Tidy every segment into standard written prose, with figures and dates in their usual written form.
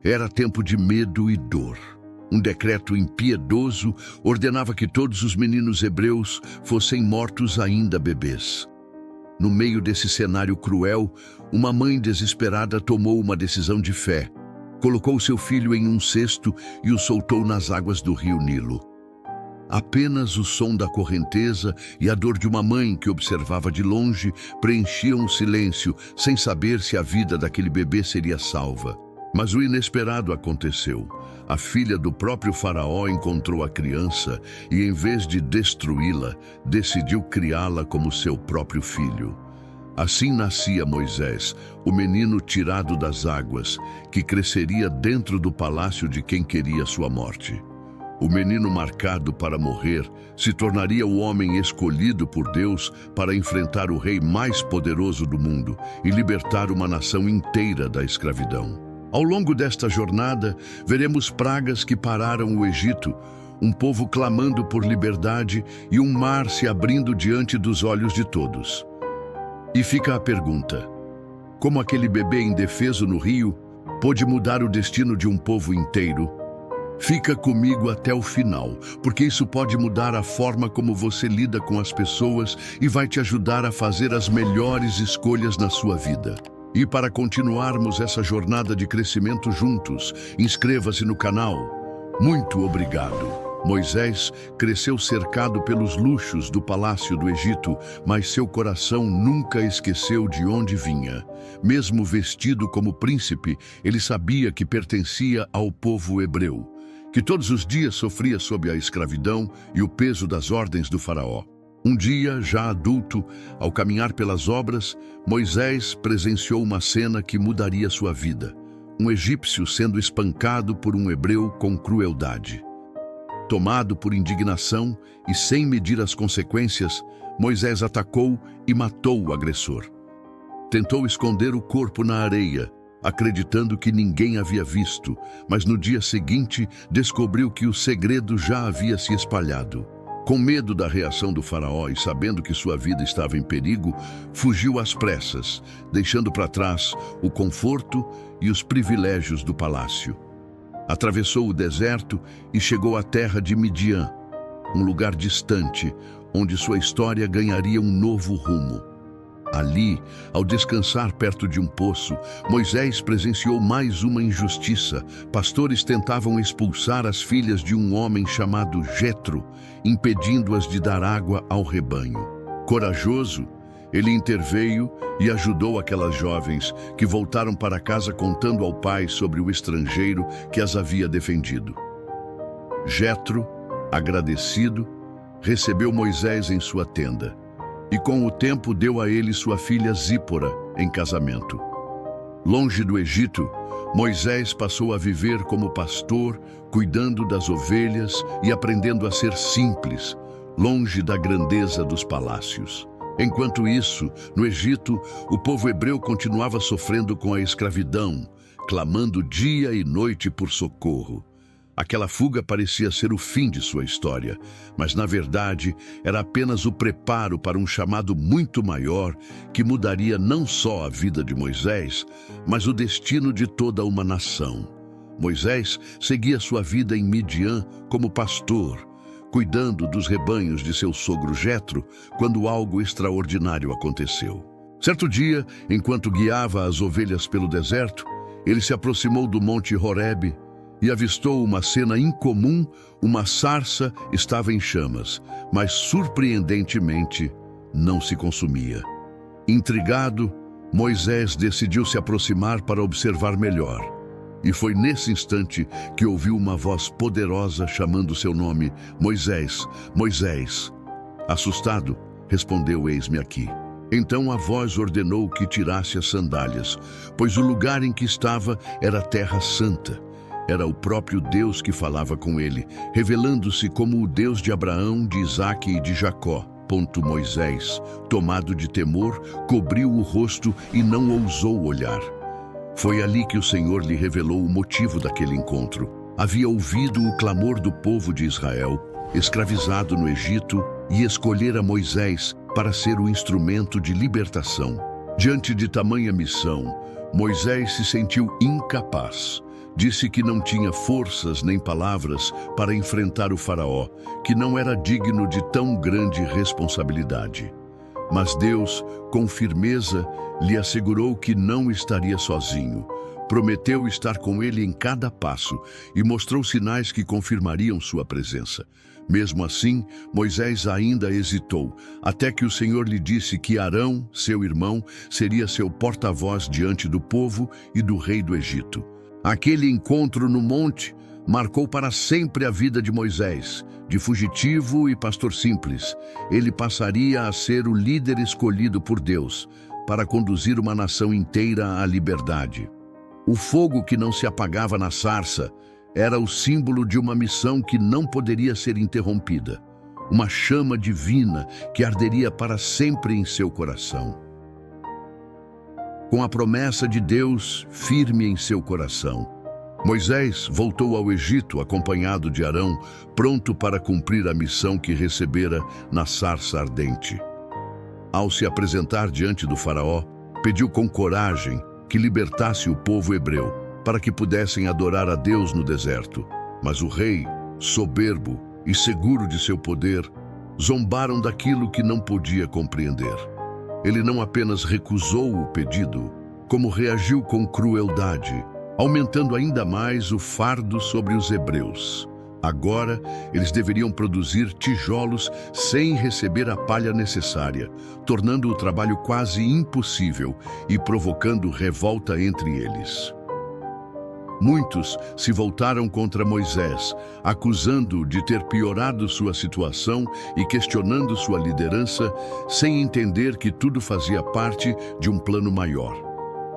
Era tempo de medo e dor. Um decreto impiedoso ordenava que todos os meninos hebreus fossem mortos ainda bebês. No meio desse cenário cruel, uma mãe desesperada tomou uma decisão de fé. Colocou seu filho em um cesto e o soltou nas águas do rio Nilo. Apenas o som da correnteza e a dor de uma mãe que observava de longe preenchiam o silêncio, sem saber se a vida daquele bebê seria salva. Mas o inesperado aconteceu. A filha do próprio faraó encontrou a criança e, em vez de destruí-la, decidiu criá-la como seu próprio filho. Assim nascia Moisés, o menino tirado das águas, que cresceria dentro do palácio de quem queria sua morte. O menino marcado para morrer se tornaria o homem escolhido por Deus para enfrentar o rei mais poderoso do mundo e libertar uma nação inteira da escravidão. Ao longo desta jornada, veremos pragas que pararam o Egito, um povo clamando por liberdade e um mar se abrindo diante dos olhos de todos. E fica a pergunta: como aquele bebê indefeso no rio pôde mudar o destino de um povo inteiro? Fica comigo até o final, porque isso pode mudar a forma como você lida com as pessoas e vai te ajudar a fazer as melhores escolhas na sua vida. E para continuarmos essa jornada de crescimento juntos, inscreva-se no canal. Muito obrigado. Moisés cresceu cercado pelos luxos do palácio do Egito, mas seu coração nunca esqueceu de onde vinha. Mesmo vestido como príncipe, ele sabia que pertencia ao povo hebreu, que todos os dias sofria sob a escravidão e o peso das ordens do faraó. Um dia, já adulto, ao caminhar pelas obras, Moisés presenciou uma cena que mudaria sua vida. Um egípcio sendo espancado por um hebreu com crueldade. Tomado por indignação e sem medir as consequências, Moisés atacou e matou o agressor. Tentou esconder o corpo na areia, acreditando que ninguém havia visto, mas no dia seguinte descobriu que o segredo já havia se espalhado. Com medo da reação do faraó e sabendo que sua vida estava em perigo, fugiu às pressas, deixando para trás o conforto e os privilégios do palácio. Atravessou o deserto e chegou à terra de Midian, um lugar distante, onde sua história ganharia um novo rumo. Ali, ao descansar perto de um poço, Moisés presenciou mais uma injustiça. Pastores tentavam expulsar as filhas de um homem chamado Jetro, impedindo-as de dar água ao rebanho. Corajoso, ele interveio e ajudou aquelas jovens que voltaram para casa contando ao pai sobre o estrangeiro que as havia defendido. Jetro, agradecido, recebeu Moisés em sua tenda. E com o tempo deu a ele sua filha Zípora em casamento. Longe do Egito, Moisés passou a viver como pastor, cuidando das ovelhas e aprendendo a ser simples, longe da grandeza dos palácios. Enquanto isso, no Egito, o povo hebreu continuava sofrendo com a escravidão, clamando dia e noite por socorro. Aquela fuga parecia ser o fim de sua história, mas na verdade era apenas o preparo para um chamado muito maior que mudaria não só a vida de Moisés, mas o destino de toda uma nação. Moisés seguia sua vida em Midian como pastor, cuidando dos rebanhos de seu sogro Jetro, quando algo extraordinário aconteceu. Certo dia, enquanto guiava as ovelhas pelo deserto, ele se aproximou do Monte Horebe e avistou uma cena incomum. Uma sarça estava em chamas, mas surpreendentemente não se consumia. Intrigado, Moisés decidiu se aproximar para observar melhor. E foi nesse instante que ouviu uma voz poderosa chamando seu nome: Moisés, Moisés. Assustado, respondeu: Eis-me aqui. Então a voz ordenou que tirasse as sandálias, pois o lugar em que estava era terra santa. Era o próprio Deus que falava com ele, revelando-se como o Deus de Abraão, de Isaque e de Jacó. Moisés, tomado de temor, cobriu o rosto e não ousou olhar. Foi ali que o Senhor lhe revelou o motivo daquele encontro. Havia ouvido o clamor do povo de Israel, escravizado no Egito, e escolhera Moisés para ser o instrumento de libertação. Diante de tamanha missão, Moisés se sentiu incapaz. Disse que não tinha forças nem palavras para enfrentar o faraó, que não era digno de tão grande responsabilidade. Mas Deus, com firmeza, lhe assegurou que não estaria sozinho. Prometeu estar com ele em cada passo e mostrou sinais que confirmariam sua presença. Mesmo assim, Moisés ainda hesitou, até que o Senhor lhe disse que Arão, seu irmão, seria seu porta-voz diante do povo e do rei do Egito. Aquele encontro no monte marcou para sempre a vida de Moisés. De fugitivo e pastor simples, ele passaria a ser o líder escolhido por Deus para conduzir uma nação inteira à liberdade. O fogo que não se apagava na sarça era o símbolo de uma missão que não poderia ser interrompida, uma chama divina que arderia para sempre em seu coração. Com a promessa de Deus firme em seu coração, Moisés voltou ao Egito acompanhado de Arão, pronto para cumprir a missão que recebera na sarça ardente. Ao se apresentar diante do faraó, pediu com coragem que libertasse o povo hebreu, para que pudessem adorar a Deus no deserto. Mas o rei, soberbo e seguro de seu poder, zombaram daquilo que não podia compreender. Ele não apenas recusou o pedido, como reagiu com crueldade, aumentando ainda mais o fardo sobre os hebreus. Agora, eles deveriam produzir tijolos sem receber a palha necessária, tornando o trabalho quase impossível e provocando revolta entre eles. Muitos se voltaram contra Moisés, acusando-o de ter piorado sua situação e questionando sua liderança, sem entender que tudo fazia parte de um plano maior.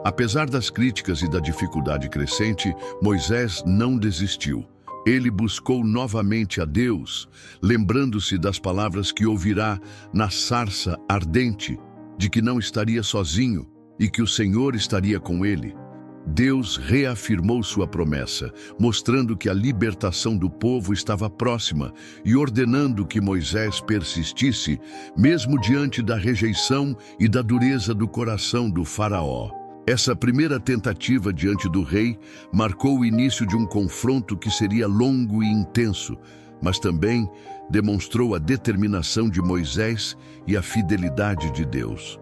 Apesar das críticas e da dificuldade crescente, Moisés não desistiu. Ele buscou novamente a Deus, lembrando-se das palavras que ouvirá na sarça ardente, de que não estaria sozinho e que o Senhor estaria com ele. Deus reafirmou sua promessa, mostrando que a libertação do povo estava próxima e ordenando que Moisés persistisse, mesmo diante da rejeição e da dureza do coração do faraó. Essa primeira tentativa diante do rei marcou o início de um confronto que seria longo e intenso, mas também demonstrou a determinação de Moisés e a fidelidade de Deus.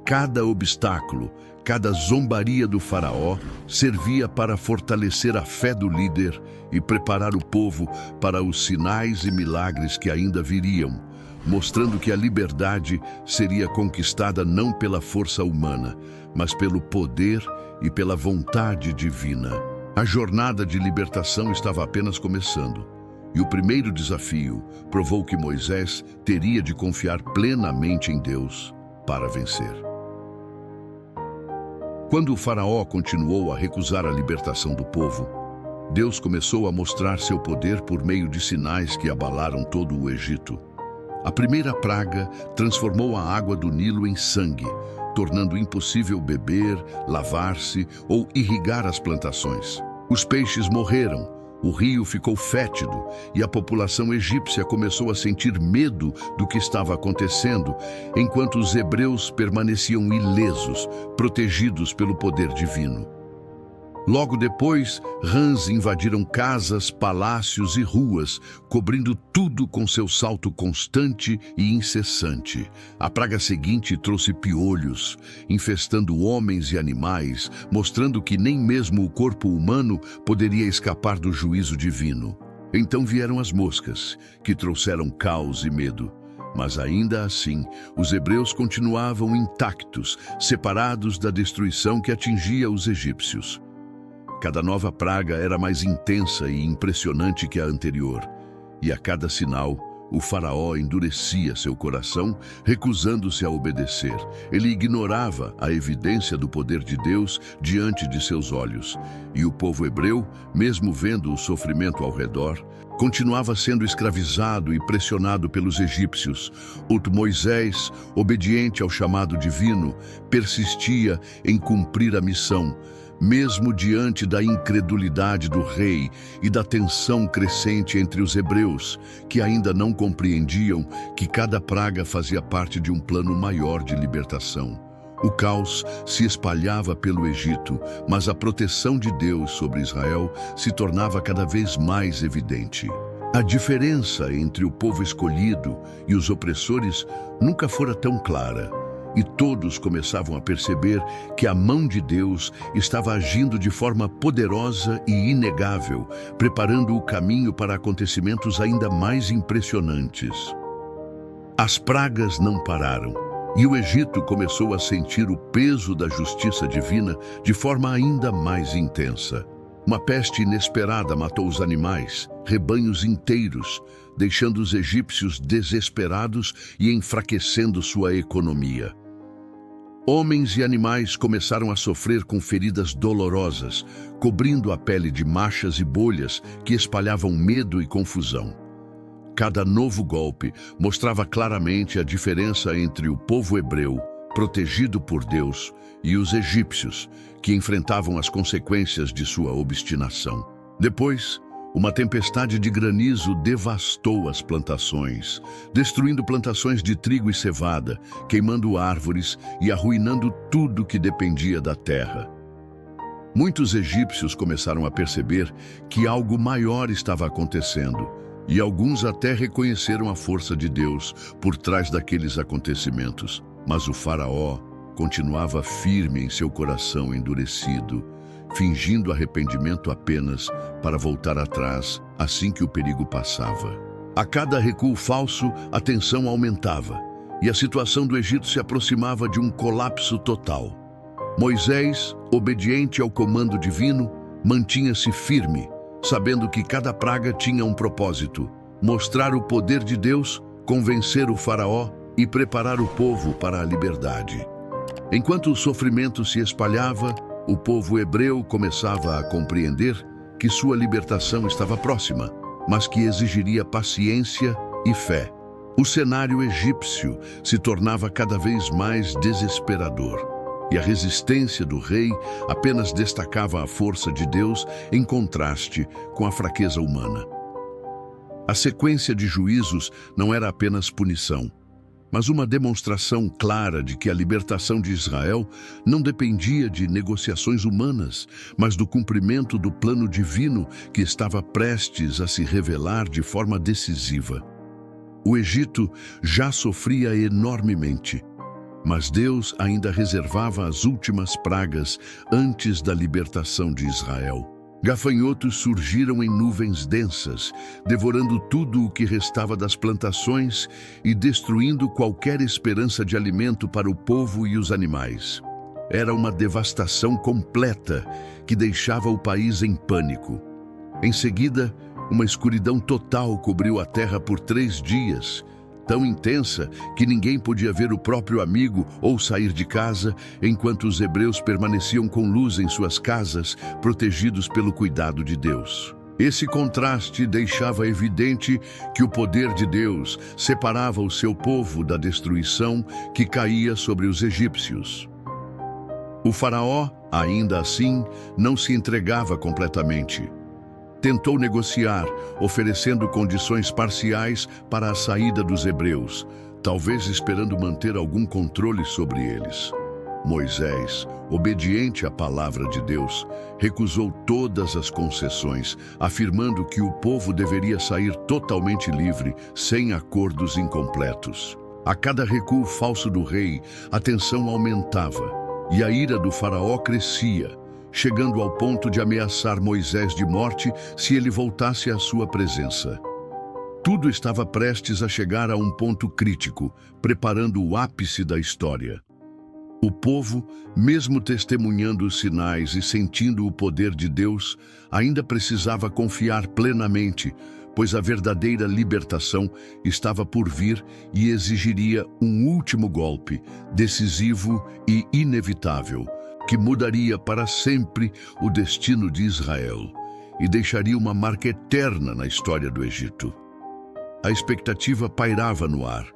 Cada obstáculo, cada zombaria do faraó servia para fortalecer a fé do líder e preparar o povo para os sinais e milagres que ainda viriam, mostrando que a liberdade seria conquistada não pela força humana, mas pelo poder e pela vontade divina. A jornada de libertação estava apenas começando, e o primeiro desafio provou que Moisés teria de confiar plenamente em Deus para vencer. Quando o faraó continuou a recusar a libertação do povo, Deus começou a mostrar seu poder por meio de sinais que abalaram todo o Egito. A primeira praga transformou a água do Nilo em sangue, tornando impossível beber, lavar-se ou irrigar as plantações. Os peixes morreram, o rio ficou fétido e a população egípcia começou a sentir medo do que estava acontecendo, enquanto os hebreus permaneciam ilesos, protegidos pelo poder divino. Logo depois, rãs invadiram casas, palácios e ruas, cobrindo tudo com seu salto constante e incessante. A praga seguinte trouxe piolhos, infestando homens e animais, mostrando que nem mesmo o corpo humano poderia escapar do juízo divino. Então vieram as moscas, que trouxeram caos e medo. Mas ainda assim, os hebreus continuavam intactos, separados da destruição que atingia os egípcios. Cada nova praga era mais intensa e impressionante que a anterior, e a cada sinal, o faraó endurecia seu coração, recusando-se a obedecer. Ele ignorava a evidência do poder de Deus diante de seus olhos, e o povo hebreu, mesmo vendo o sofrimento ao redor, continuava sendo escravizado e pressionado pelos egípcios. Moisés, obediente ao chamado divino, persistia em cumprir a missão, mesmo diante da incredulidade do rei e da tensão crescente entre os hebreus, que ainda não compreendiam que cada praga fazia parte de um plano maior de libertação. O caos se espalhava pelo Egito, mas a proteção de Deus sobre Israel se tornava cada vez mais evidente. A diferença entre o povo escolhido e os opressores nunca fora tão clara, e todos começavam a perceber que a mão de Deus estava agindo de forma poderosa e inegável, preparando o caminho para acontecimentos ainda mais impressionantes. As pragas não pararam, e o Egito começou a sentir o peso da justiça divina de forma ainda mais intensa. Uma peste inesperada matou os animais, rebanhos inteiros, deixando os egípcios desesperados e enfraquecendo sua economia. Homens e animais começaram a sofrer com feridas dolorosas, cobrindo a pele de manchas e bolhas que espalhavam medo e confusão. Cada novo golpe mostrava claramente a diferença entre o povo hebreu, protegido por Deus, e os egípcios, que enfrentavam as consequências de sua obstinação. Depois, uma tempestade de granizo devastou as plantações, destruindo plantações de trigo e cevada, queimando árvores e arruinando tudo que dependia da terra. Muitos egípcios começaram a perceber que algo maior estava acontecendo, e alguns até reconheceram a força de Deus por trás daqueles acontecimentos. Mas o faraó continuava firme em seu coração endurecido, fingindo arrependimento apenas para voltar atrás assim que o perigo passava. A cada recuo falso, a tensão aumentava, e a situação do Egito se aproximava de um colapso total. Moisés, obediente ao comando divino, mantinha-se firme, sabendo que cada praga tinha um propósito: mostrar o poder de Deus, convencer o faraó e preparar o povo para a liberdade. Enquanto o sofrimento se espalhava, o povo hebreu começava a compreender que sua libertação estava próxima, mas que exigiria paciência e fé. O cenário egípcio se tornava cada vez mais desesperador, e a resistência do rei apenas destacava a força de Deus em contraste com a fraqueza humana. A sequência de juízos não era apenas punição, mas uma demonstração clara de que a libertação de Israel não dependia de negociações humanas, mas do cumprimento do plano divino que estava prestes a se revelar de forma decisiva. O Egito já sofria enormemente, mas Deus ainda reservava as últimas pragas antes da libertação de Israel. Gafanhotos surgiram em nuvens densas, devorando tudo o que restava das plantações e destruindo qualquer esperança de alimento para o povo e os animais. Era uma devastação completa que deixava o país em pânico. Em seguida, uma escuridão total cobriu a terra por 3 dias, tão intensa que ninguém podia ver o próprio amigo ou sair de casa, enquanto os hebreus permaneciam com luz em suas casas, protegidos pelo cuidado de Deus. Esse contraste deixava evidente que o poder de Deus separava o seu povo da destruição que caía sobre os egípcios. O faraó, ainda assim, não se entregava completamente. Tentou negociar, oferecendo condições parciais para a saída dos hebreus, talvez esperando manter algum controle sobre eles. Moisés, obediente à palavra de Deus, recusou todas as concessões, afirmando que o povo deveria sair totalmente livre, sem acordos incompletos. A cada recuo falso do rei, a tensão aumentava e a ira do faraó crescia, chegando ao ponto de ameaçar Moisés de morte se ele voltasse à sua presença. Tudo estava prestes a chegar a um ponto crítico, preparando o ápice da história. O povo, mesmo testemunhando os sinais e sentindo o poder de Deus, ainda precisava confiar plenamente, pois a verdadeira libertação estava por vir e exigiria um último golpe, decisivo e inevitável, que mudaria para sempre o destino de Israel e deixaria uma marca eterna na história do Egito. A expectativa pairava no ar.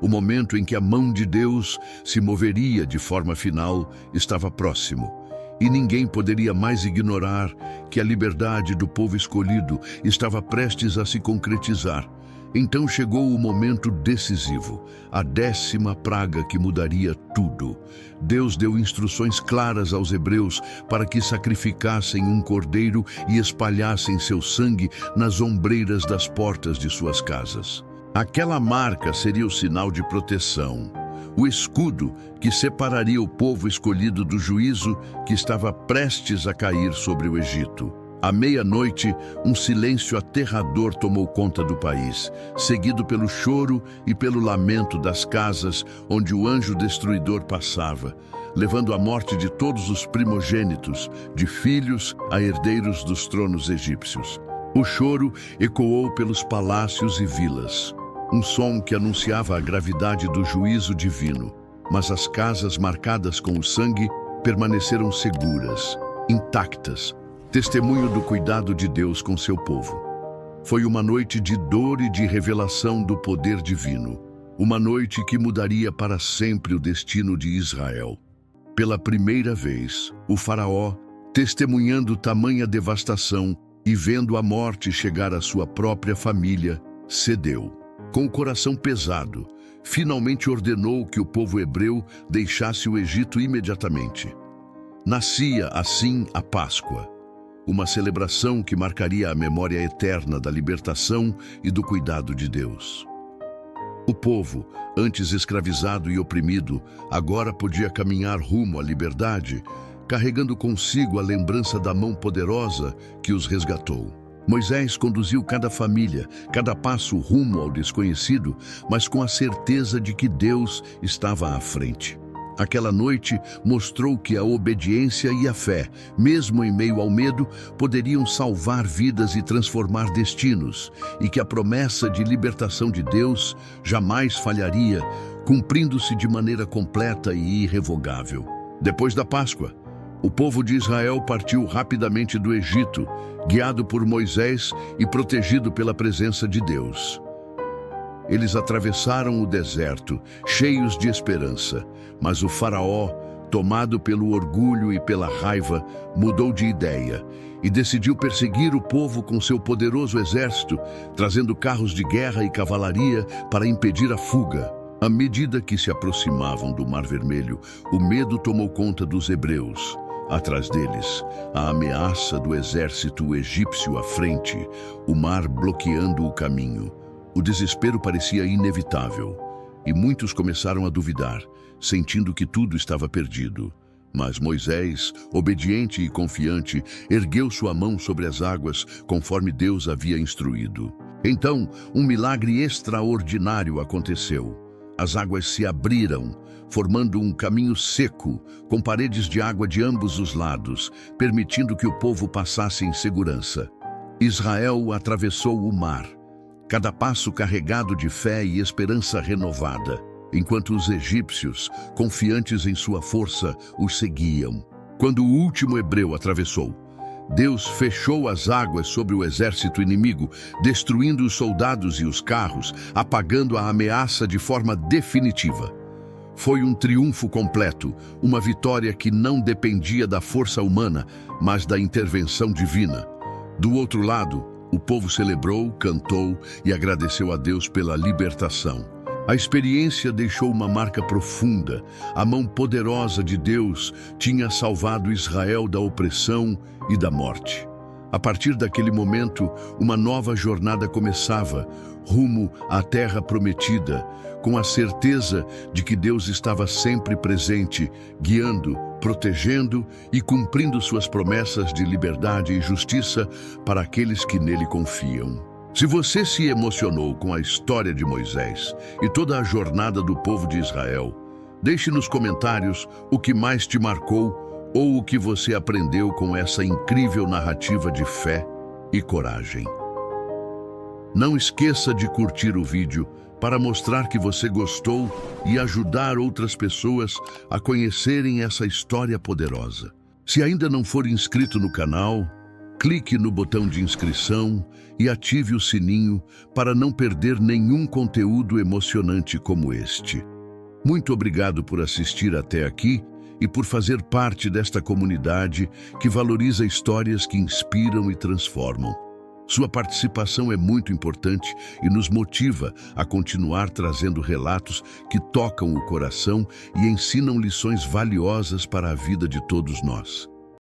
O momento em que a mão de Deus se moveria de forma final estava próximo, e ninguém poderia mais ignorar que a liberdade do povo escolhido estava prestes a se concretizar, Então chegou o momento decisivo, a 10ª praga que mudaria tudo. Deus deu instruções claras aos hebreus para que sacrificassem um cordeiro e espalhassem seu sangue nas ombreiras das portas de suas casas. Aquela marca seria o sinal de proteção, o escudo que separaria o povo escolhido do juízo que estava prestes a cair sobre o Egito. À meia-noite, um silêncio aterrador tomou conta do país, seguido pelo choro e pelo lamento das casas onde o anjo destruidor passava, levando à morte de todos os primogênitos, de filhos a herdeiros dos tronos egípcios. O choro ecoou pelos palácios e vilas, um som que anunciava a gravidade do juízo divino, mas as casas marcadas com o sangue permaneceram seguras, intactas, testemunho do cuidado de Deus com seu povo. Foi uma noite de dor e de revelação do poder divino, uma noite que mudaria para sempre o destino de Israel. Pela primeira vez, o faraó, testemunhando tamanha devastação e vendo a morte chegar à sua própria família, cedeu. Com o coração pesado, finalmente ordenou que o povo hebreu deixasse o Egito imediatamente. Nascia, assim, a Páscoa, uma celebração que marcaria a memória eterna da libertação e do cuidado de Deus. O povo, antes escravizado e oprimido, agora podia caminhar rumo à liberdade, carregando consigo a lembrança da mão poderosa que os resgatou. Moisés conduziu cada família, cada passo rumo ao desconhecido, mas com a certeza de que Deus estava à frente. Aquela noite mostrou que a obediência e a fé, mesmo em meio ao medo, poderiam salvar vidas e transformar destinos, e que a promessa de libertação de Deus jamais falharia, cumprindo-se de maneira completa e irrevogável. Depois da Páscoa, o povo de Israel partiu rapidamente do Egito, guiado por Moisés e protegido pela presença de Deus. Eles atravessaram o deserto, cheios de esperança, mas o faraó, tomado pelo orgulho e pela raiva, mudou de ideia e decidiu perseguir o povo com seu poderoso exército, trazendo carros de guerra e cavalaria para impedir a fuga. À medida que se aproximavam do Mar Vermelho, o medo tomou conta dos hebreus. Atrás deles, a ameaça do exército egípcio à frente, o mar bloqueando o caminho. O desespero parecia inevitável, e muitos começaram a duvidar, sentindo que tudo estava perdido. Mas Moisés, obediente e confiante, ergueu sua mão sobre as águas, conforme Deus havia instruído. Então, um milagre extraordinário aconteceu. As águas se abriram, formando um caminho seco, com paredes de água de ambos os lados, permitindo que o povo passasse em segurança. Israel atravessou o mar, cada passo carregado de fé e esperança renovada, enquanto os egípcios, confiantes em sua força, os seguiam. Quando o último hebreu atravessou, Deus fechou as águas sobre o exército inimigo, destruindo os soldados e os carros, apagando a ameaça de forma definitiva. Foi um triunfo completo, uma vitória que não dependia da força humana, mas da intervenção divina. Do outro lado, o povo celebrou, cantou e agradeceu a Deus pela libertação. A experiência deixou uma marca profunda. A mão poderosa de Deus tinha salvado Israel da opressão e da morte. A partir daquele momento, uma nova jornada começava, rumo à terra prometida, com a certeza de que Deus estava sempre presente, guiando, protegendo e cumprindo suas promessas de liberdade e justiça para aqueles que nele confiam. Se você se emocionou com a história de Moisés e toda a jornada do povo de Israel, deixe nos comentários o que mais te marcou ou o que você aprendeu com essa incrível narrativa de fé e coragem. Não esqueça de curtir o vídeo para mostrar que você gostou e ajudar outras pessoas a conhecerem essa história poderosa. Se ainda não for inscrito no canal, clique no botão de inscrição e ative o sininho para não perder nenhum conteúdo emocionante como este. Muito obrigado por assistir até aqui e por fazer parte desta comunidade que valoriza histórias que inspiram e transformam. Sua participação é muito importante e nos motiva a continuar trazendo relatos que tocam o coração e ensinam lições valiosas para a vida de todos nós.